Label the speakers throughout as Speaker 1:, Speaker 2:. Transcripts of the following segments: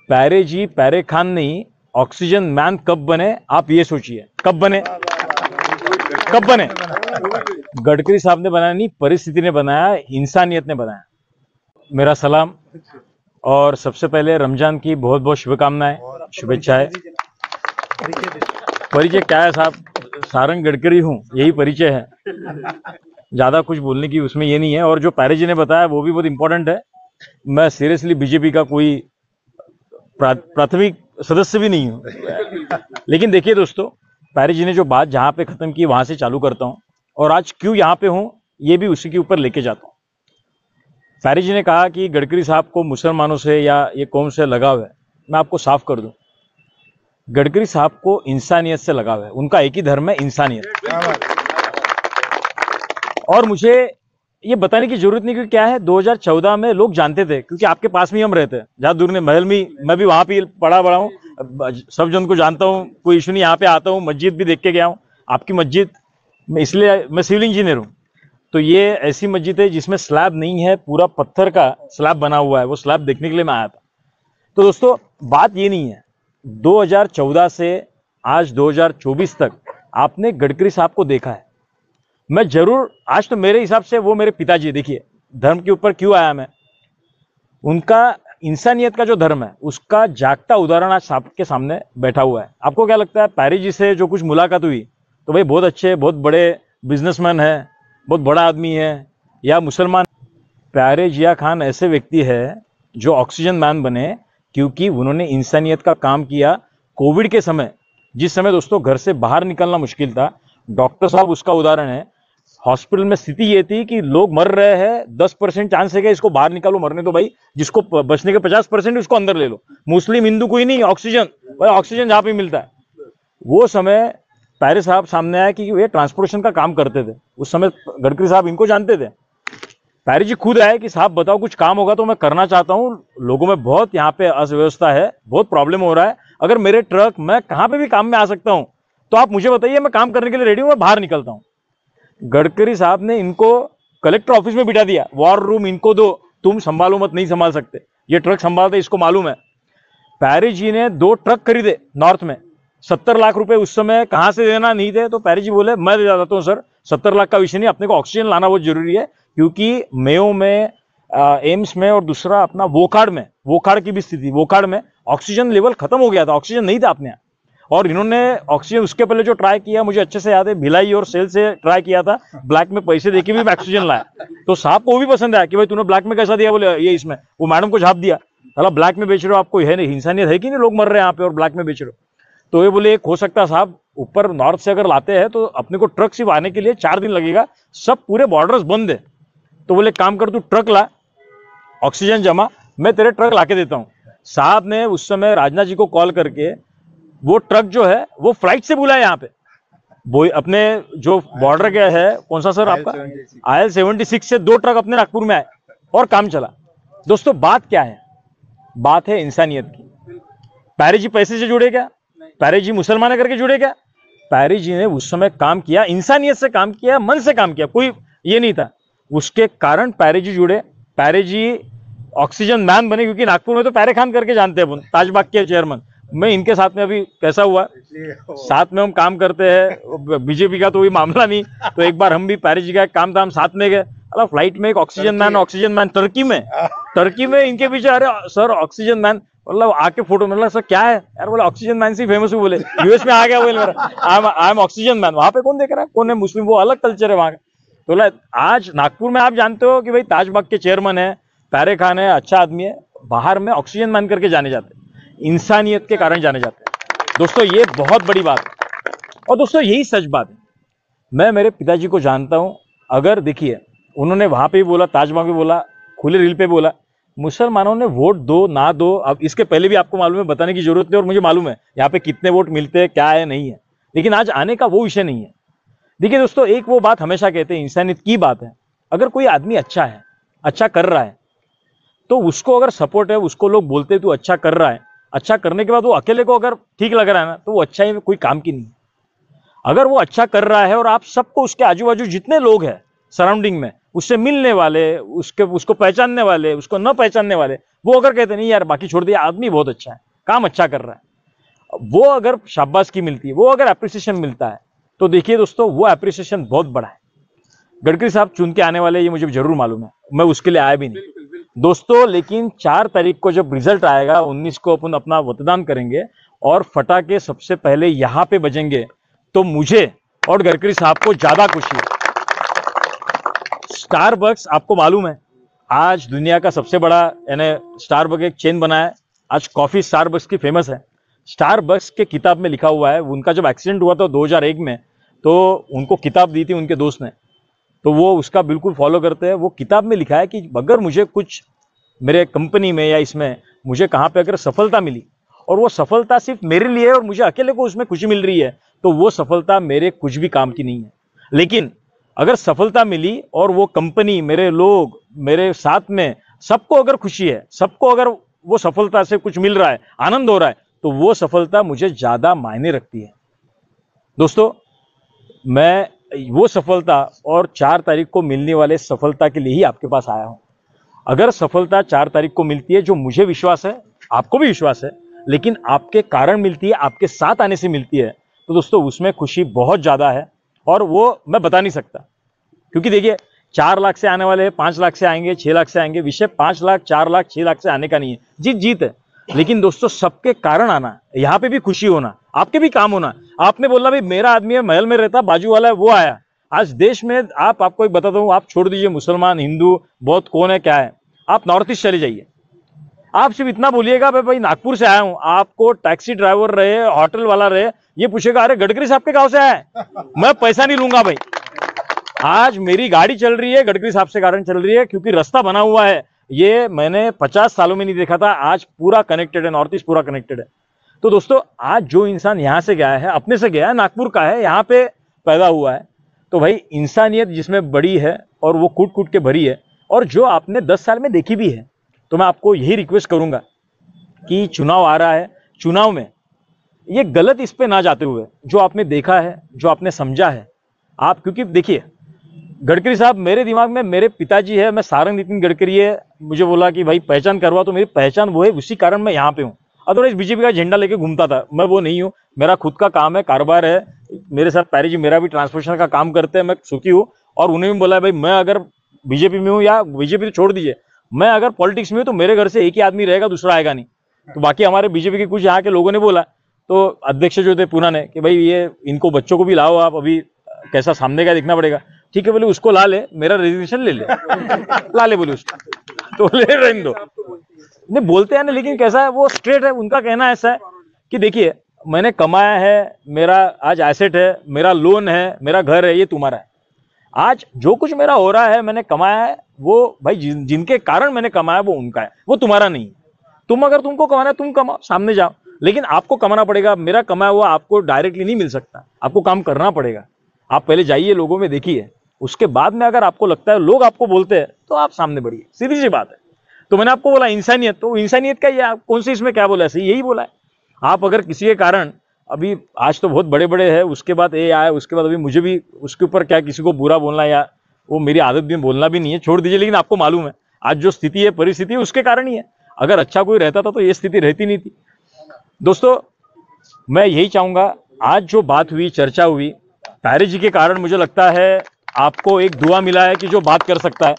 Speaker 1: पैरे जी पैरे खान नहीं, ऑक्सीजन मैन कब बने आप ये सोचिए, कब बने, कब बने। गडकरी साहब ने बनाया नहीं, परिस्थिति ने बनाया, इंसानियत ने बनाया। मेरा सलाम और सबसे पहले रमजान की बहुत बहुत शुभकामनाएं, शुभेच्छाएं। परिचय क्या है साहब, सारंग गडकरी हूं, यही परिचय है, ज्यादा कुछ बोलने की उसमें ये नहीं है। और जो पैरे जी ने बताया वो भी बहुत इंपॉर्टेंट है। मैं सीरियसली बीजेपी का कोई प्राथमिक सदस्य भी नहीं हूं, लेकिन देखिए दोस्तों, पैरे जी ने जो बात जहां पे खत्म की वहां से चालू करता हूं और आज क्यों यहां पे हूं ये भी उसी के ऊपर लेके जाता हूं। पैरे जी ने कहा कि गडकरी साहब को मुसलमानों से या ये कौम से लगाव है। मैं आपको साफ कर दूं, गडकरी साहब को इंसानियत से लगाव है। उनका एक ही धर्म है, इंसानियत। और मुझे ये बताने की जरूरत नहीं कि क्या है, 2014 में लोग जानते थे क्योंकि आपके पास में हम रहते हैं, जहां दूर ने महल में, मैं भी वहां पे पड़ा बड़ा हूँ, सब जन को जानता हूँ, कोई इशू नहीं। यहाँ पे आता हूँ, मस्जिद भी देख के गया हूँ, आपकी मस्जिद, इसलिए मैं सिविल इंजीनियर हूँ। तो ये ऐसी मस्जिद है जिसमें स्लैब नहीं है, पूरा पत्थर का स्लैब बना हुआ है, वो स्लैब देखने के लिए मैं आया था। तो दोस्तों बात ये नहीं है, 2014 से आज 2024 तक आपने गडकरी साहब को देखा है। मैं जरूर, आज तो मेरे हिसाब से वो मेरे पिताजी, देखिए धर्म के ऊपर क्यों आया मैं, उनका इंसानियत का जो धर्म है उसका जागता उदाहरण आज आपके सामने बैठा हुआ है। आपको क्या लगता है, पैरे जी से जो कुछ मुलाकात हुई तो भाई बहुत अच्छे, बहुत बड़े बिजनेसमैन है, बहुत बड़ा आदमी है या मुसलमान। प्यारे जिया खान ऐसे व्यक्ति है जो ऑक्सीजन मैन बने क्योंकि उन्होंने इंसानियत का काम किया। कोविड के समय, जिस समय दोस्तों घर से बाहर निकलना मुश्किल था, डॉक्टर साहब उसका उदाहरण है। हॉस्पिटल में स्थिति ये थी कि लोग मर रहे हैं, 10% चांस है कि इसको बाहर निकालो, मरने दो भाई, जिसको बचने के 50% उसको अंदर ले लो, मुस्लिम हिंदू कोई नहीं, ऑक्सीजन भाई, ऑक्सीजन जहां पे मिलता है। वो समय पैरे साहब सामने आया कि ये ट्रांसपोर्टेशन का काम करते थे, उस समय गडकरी साहब इनको जानते थे। पैरे जी खुद आए कि साहब बताओ कुछ काम होगा तो मैं करना चाहता हूं, लोगों में बहुत यहाँ पे अव्यवस्था है, बहुत प्रॉब्लम हो रहा है, अगर मेरे ट्रक, मैं कहां पे भी काम में आ सकता हूं तो आप मुझे बताइए, मैं काम करने के लिए रेडी हूं, मैं बाहर निकलता हूं। गडकरी साहब ने इनको कलेक्टर ऑफिस में बिठा दिया, वॉर रूम इनको दो, तुम संभालो मत, नहीं संभाल सकते, ये ट्रक संभालते, इसको मालूम है। पैरे जी ने 2 ट्रक खरीदे नॉर्थ में, 70 लाख रुपए उस समय कहां से देना नहीं थे, तो पैरे जी बोले मैं दे जाता हूं सर, 70 लाख का विषय नहीं, अपने को ऑक्सीजन लाना बहुत जरूरी है, क्योंकि मेयो में, एम्स में और दूसरा अपना वोकाड़ में, वोकाड़ की भी स्थिति, वोकाड़ में ऑक्सीजन लेवल खत्म हो गया था, ऑक्सीजन नहीं था अपने यहाँ। और इन्होंने ऑक्सीजन उसके पहले जो ट्राई किया, मुझे अच्छे से याद है, भिलाई और सेल से ट्राई किया था, ब्लैक में पैसे देके भी ऑक्सीजन लाया। तो साहब को वो भी पसंद आया कि भाई तूने ब्लैक में कैसा दिया, बोले ये इसमें, वो मैडम को झाप दिया, साला ब्लैक में बेच रहे हो, आपको है नहीं, इंसानियत है कि नहीं, लोग मर रहे हैं यहाँ पे और ब्लैक में बेच रहे हो। तो ये बोले एक हो सकता है साहब, ऊपर नॉर्थ से अगर लाते हैं तो अपने को ट्रक सिर्फ आने के लिए 4 दिन लगेगा, सब पूरे बॉर्डर्स बंद है। तो बोले काम कर, तू ट्रक ला, ऑक्सीजन जमा, मैं तेरे ट्रक लाके देता हूं। साहब ने उस समय राजनाथ जी को कॉल करके वो ट्रक जो है वो फ्लाइट से बुलाया यहाँ पे, वो अपने जो बॉर्डर के है, कौन सा सर आपका, IL-76 से 2 ट्रक अपने नागपुर में आए और काम चला। दोस्तों बात क्या है, बात है इंसानियत की। पैरे जी पैसे से जुड़े क्या, पैरे जी मुसलमान करके जुड़े क्या, पैरे जी ने उस समय काम किया, इंसानियत से काम किया, मन से काम किया, कोई ये नहीं था, उसके कारण पैरे जी जुड़े, पैरे जी ऑक्सीजन मैन बने, क्योंकि नागपुर में तो पैरे खान करके जानते हैं, ताजबाग के चेयरमैन। मैं इनके साथ में अभी कैसा हुआ, साथ में हम काम करते हैं, बीजेपी का तो कोई मामला नहीं, तो एक बार हम भी पैरे जी का एक काम था, हम साथ में गए, अला फ्लाइट में एक ऑक्सीजन मैन टर्की में इनके पीछे, अरे सर ऑक्सीजन मैन, मतलब आके फोटो, मतलब सर क्या है यार, बोले ऑक्सीजन मैन से फेमस हूँ, बोले यूएस में आ गया, बोले आई एम ऑक्सीजन मैन। वहां पे कौन देख रहा है, कौन है मुस्लिम, वो अलग कल्चर है वहां का। तो बोला आज नागपुर में आप जानते हो कि भाई ताजबाग के चेयरमैन है, पैरे खान है, अच्छा आदमी है, बाहर में ऑक्सीजन मैन करके जाने जाते हैं, इंसानियत के कारण जाने जाते हैं। दोस्तों ये बहुत बड़ी बात है, और दोस्तों यही सच बात है। मैं मेरे पिताजी को जानता हूं, अगर देखिए उन्होंने वहां पे भी बोला, ताजबाग में बोला, खुले रील पे बोला, मुसलमानों ने वोट दो ना दो, अब इसके पहले भी आपको मालूम है, बताने की जरूरत नहीं, और मुझे मालूम है यहाँ पे कितने वोट मिलते हैं, क्या है नहीं है, लेकिन आज आने का वो विषय नहीं है। देखिए दोस्तों, एक वो बात हमेशा कहते हैं, इंसानियत की बात है, अगर कोई आदमी अच्छा है, अच्छा कर रहा है, तो उसको अगर सपोर्ट है, उसको लोग बोलते हैं तू अच्छा कर रहा है, अच्छा करने के बाद वो अकेले को अगर ठीक लग रहा है ना, तो वो अच्छा ही कोई काम की नहीं है। अगर वो अच्छा कर रहा है और आप सबको, उसके आजू बाजू जितने लोग हैं, सराउंडिंग में, उससे मिलने वाले, उसको पहचानने वाले, उसको न पहचानने वाले, वो अगर कहते नहीं यार बाकी छोड़ दिया, आदमी बहुत अच्छा है, काम अच्छा कर रहा है, वो अगर शाबाशी मिलती है, वो अगर अप्रिसिएशन मिलता है, तो देखिए दोस्तों वो अप्रिसिएशन बहुत बड़ा है। गडकरी साहब चुन के आने वाले, ये मुझे जरूर मालूम है, मैं उसके लिए आया भी नहीं दोस्तों। लेकिन 4 तारीख को जब रिजल्ट आएगा, 19 को अपन अपना मतदान करेंगे और फटाके सबसे पहले यहां पे बजेंगे, तो मुझे और गडकरी साहब को ज्यादा खुशी है। स्टारबक्स आपको मालूम है आज दुनिया का सबसे बड़ा, यानी स्टारबक्स एक चेन बना है, आज कॉफी स्टारबक्स की फेमस है। स्टारबक्स के किताब में लिखा हुआ है, उनका जब एक्सीडेंट हुआ था 2001 में, तो उनको किताब दी थी उनके दोस्त ने, तो वो उसका बिल्कुल फॉलो करते हैं। वो किताब में लिखा है कि अगर मुझे कुछ मेरे कंपनी में या इसमें मुझे कहाँ पे अगर सफलता मिली, और वो सफलता सिर्फ मेरे लिए है और मुझे अकेले को उसमें खुशी मिल रही है, तो वो सफलता मेरे कुछ भी काम की नहीं है। लेकिन अगर सफलता मिली और वो कंपनी, मेरे लोग, मेरे साथ में सबको अगर खुशी है, सबको अगर वो सफलता से कुछ मिल रहा है, आनंद हो रहा है, तो वो सफलता मुझे ज्यादा मायने रखती है। दोस्तों मैं वो सफलता और 4 तारीख को मिलने वाले सफलता के लिए ही आपके पास आया हूं। अगर सफलता 4 तारीख को मिलती है, जो मुझे विश्वास है, आपको भी विश्वास है, लेकिन आपके कारण मिलती है, आपके साथ आने से मिलती है, तो दोस्तों उसमें खुशी बहुत ज्यादा है और वो मैं बता नहीं सकता। क्योंकि देखिए 4 लाख से आने वाले हैं, 5 लाख से आएंगे, 6 लाख से आएंगे, विषय 5 लाख, 4 लाख, 6 लाख से आने का नहीं है, जीत जीत है। लेकिन दोस्तों सबके कारण आना, यहाँ पे भी खुशी होना, आपके भी काम होना। आपने बोला भाई मेरा आदमी है, महल में रहता, बाजू वाला है वो आया। आज देश में आपको एक बताता हूँ, आप छोड़ दीजिए मुसलमान, हिंदू, बहुत कौन है क्या है, आप नॉर्थ ईस्ट चले जाइए, आप सिर्फ इतना बोलिएगा भाई नागपुर से आया हूं, आपको टैक्सी ड्राइवर रहे, होटल वाला रहे, ये पूछेगा अरे गडकरी साहब के गांव से आया है, मैं पैसा नहीं लूंगा भाई। आज मेरी गाड़ी चल रही है गडकरी साहब से कारण चल रही है, क्योंकि रास्ता बना हुआ है, ये मैंने 50 सालों में नहीं देखा था, आज पूरा कनेक्टेड है, नॉर्थ ईस्ट पूरा कनेक्टेड है। तो दोस्तों आज जो इंसान यहां से गया है, अपने से गया है, नागपुर का है, यहां पे पैदा हुआ है, तो भाई इंसानियत जिसमें बड़ी है और वो कूट कूट के भरी है, और जो आपने 10 साल में देखी भी है, तो मैं आपको यही रिक्वेस्ट करूंगा कि चुनाव आ रहा है, चुनाव में ये गलत इस पे ना जाते हुए, जो आपने देखा है, जो आपने समझा है आप, क्योंकि देखिए गडकरी साहब मेरे दिमाग में मेरे पिताजी है, मैं सारंग नितिन गडकरी है, मुझे बोला कि भाई पहचान करवा, तो मेरी पहचान वो है, उसी कारण मैं यहाँ पे हूँ। अदरवाइज बीजेपी का झंडा लेके घूमता था, मैं वो नहीं हूँ, मेरा खुद का काम है, कारोबार है, मेरे साथ पैरी जी मेरा भी ट्रांसपोर्टेशन का काम करते हैं, मैं सुखी हूँ। और उन्हें भी बोला भाई मैं अगर बीजेपी में हूँ, या बीजेपी तो छोड़ दीजिए, मैं अगर पॉलिटिक्स में हूँ, तो मेरे घर से एक ही आदमी रहेगा, दूसरा आएगा नहीं। तो बाकी हमारे बीजेपी के कुछ यहाँ के लोगों ने बोला, तो अध्यक्ष जो थे पूना ने, कि भाई ये इनको बच्चों को भी लाओ आप, अभी कैसा सामने का देखना पड़ेगा। ठीक है बोले उसको ला ले, मेरा रेजिग्नेशन ले ले ला ले बोले उसको, तो ले रहने दो। नहीं बोलते हैं ना, लेकिन कैसा है वो स्ट्रेट है, उनका कहना ऐसा है कि देखिए मैंने कमाया है, मेरा आज एसेट है, मेरा लोन है, मेरा घर है, ये तुम्हारा है। आज जो कुछ मेरा हो रहा है, मैंने कमाया है, वो भाई जिनके कारण मैंने कमाया वो उनका है, वो तुम्हारा नहीं। तुम अगर तुमको कमाना है तुम कमाओ, सामने जाओ, लेकिन आपको कमाना पड़ेगा। मेरा कमाया हुआ आपको डायरेक्टली नहीं मिल सकता, आपको काम करना पड़ेगा। आप पहले जाइए, लोगों में देखिए, उसके बाद में अगर आपको लगता है, लोग आपको बोलते हैं, तो आप सामने बढ़िए, सीधी सी बात है। तो मैंने आपको बोला इंसानियत, तो इंसानियत का ये कौन सी इसमें क्या बोला, ऐसे यही बोला है। आप अगर किसी के कारण, अभी आज तो बहुत बड़े बड़े हैं, उसके बाद ये आए, उसके बाद अभी मुझे भी उसके ऊपर क्या किसी को बुरा बोलना, या वो मेरी आदत भी बोलना भी नहीं है, छोड़ दीजिए। लेकिन आपको मालूम है आज जो स्थिति है, परिस्थिति है, उसके कारण ही है। अगर अच्छा कोई रहता था तो ये स्थिति रहती नहीं थी। दोस्तों मैं यही चाहूंगा, आज जो बात हुई, चर्चा हुई, पैरी जी के कारण मुझे लगता है आपको एक दुआ मिला है कि जो बात कर सकता है,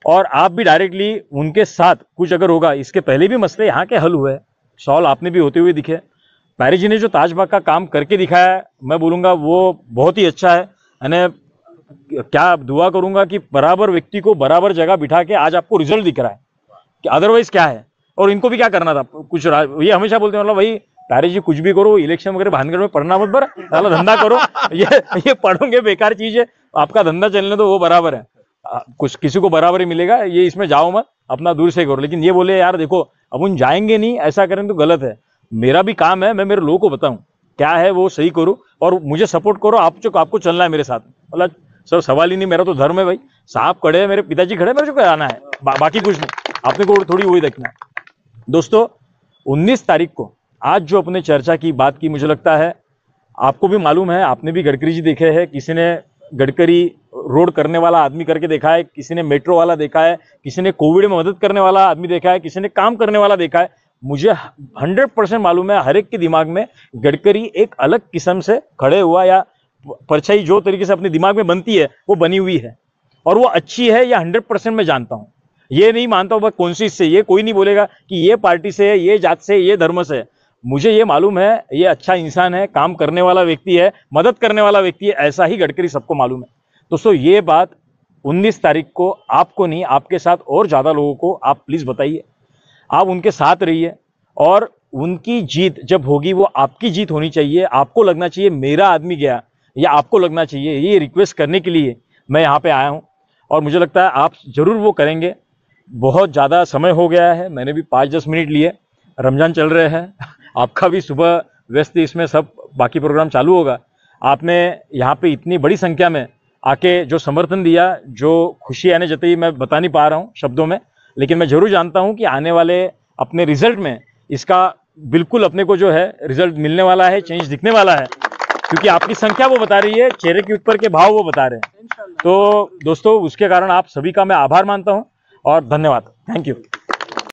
Speaker 1: और आप भी डायरेक्टली उनके साथ कुछ अगर होगा, इसके पहले भी मसले यहाँ के हल हुए, सॉल्व आपने भी होते हुए दिखे। पैरी जी ने जो ताजबाग का काम करके दिखाया है, मैं बोलूंगा वो बहुत ही अच्छा है। यानी क्या दुआ करूंगा कि बराबर व्यक्ति को बराबर जगह बिठा के आज आपको रिजल्ट दिख रहा है, कि अदरवाइज क्या है। और इनको भी क्या करना था, कुछ ये हमेशा बोलते हैं मतलब भाई पैरी जी कुछ भी करो, इलेक्शन वगैरह भानगढ़ में पढ़ना मत, बर साला धंधा करो, ये पढ़ोगे बेकार चीज है, आपका धंधा चलने तो वो बराबर है, कुछ किसी को बराबर ही मिलेगा, ये इसमें जाओ मत, अपना दूर से करो। लेकिन ये बोले यार देखो अब उन जाएंगे नहीं, ऐसा करें तो गलत है। मेरा भी काम है, मैं मेरे लोगों को बताऊं क्या है वो सही करो, और मुझे सपोर्ट करो, आपको चलना है मेरे साथ। मतलब सर सवाल ही नहीं, मेरा तो धर्म है भाई, साहब खड़े हैं, मेरे पिताजी खड़े, मेरे को कराना है, बाकी कुछ नहीं, अपने को थोड़ी वही देखना है। दोस्तों 19 तारीख को आज जो अपने चर्चा की, बात की, मुझे लगता है आपको भी मालूम है, आपने भी गडकरी जी देखे हैं, किसी ने गडकरी रोड करने वाला आदमी करके देखा है, किसी ने मेट्रो वाला देखा है, किसी ने कोविड में मदद करने वाला आदमी देखा है, किसी ने काम करने वाला देखा है। मुझे 100% मालूम है, हर एक के दिमाग में गडकरी एक अलग किस्म से खड़े हुआ या परछाई जो तरीके से अपने दिमाग में बनती है वो बनी हुई है, और वो अच्छी है, या 100% मैं जानता हूं। ये नहीं मानता हूं कौन सी से, ये कोई नहीं बोलेगा कि ये पार्टी से है, ये जात से, ये धर्म से है। मुझे ये मालूम है ये अच्छा इंसान है, काम करने वाला व्यक्ति है, मदद करने वाला व्यक्ति है, ऐसा ही गडकरी सबको मालूम है। दोस्तों ये बात 19 तारीख को आपको नहीं, आपके साथ और ज्यादा लोगों को आप प्लीज बताइए, आप उनके साथ रहिए, और उनकी जीत जब होगी वो आपकी जीत होनी चाहिए। आपको लगना चाहिए मेरा आदमी गया, या आपको लगना चाहिए, ये रिक्वेस्ट करने के लिए मैं यहाँ पे आया हूँ, और मुझे लगता है आप जरूर वो करेंगे। बहुत ज़्यादा समय हो गया है, मैंने भी 5-10 मिनट लिए, रमजान चल रहे हैं, आपका भी सुबह व्यस्त, इसमें सब बाकी प्रोग्राम चालू होगा। आपने यहाँ पे इतनी बड़ी संख्या में आके जो समर्थन दिया, जो खुशी आने जताई, मैं बता नहीं पा रहा हूँ शब्दों में, लेकिन मैं जरूर जानता हूँ कि आने वाले अपने रिजल्ट में इसका बिल्कुल अपने को जो है रिजल्ट मिलने वाला है, चेंज दिखने वाला है, क्योंकि आपकी संख्या वो बता रही है, चेहरे के ऊपर के भाव वो बता रहे हैं। तो दोस्तों उसके कारण आप सभी का मैं आभार मानता हूँ और धन्यवाद, थैंक यू।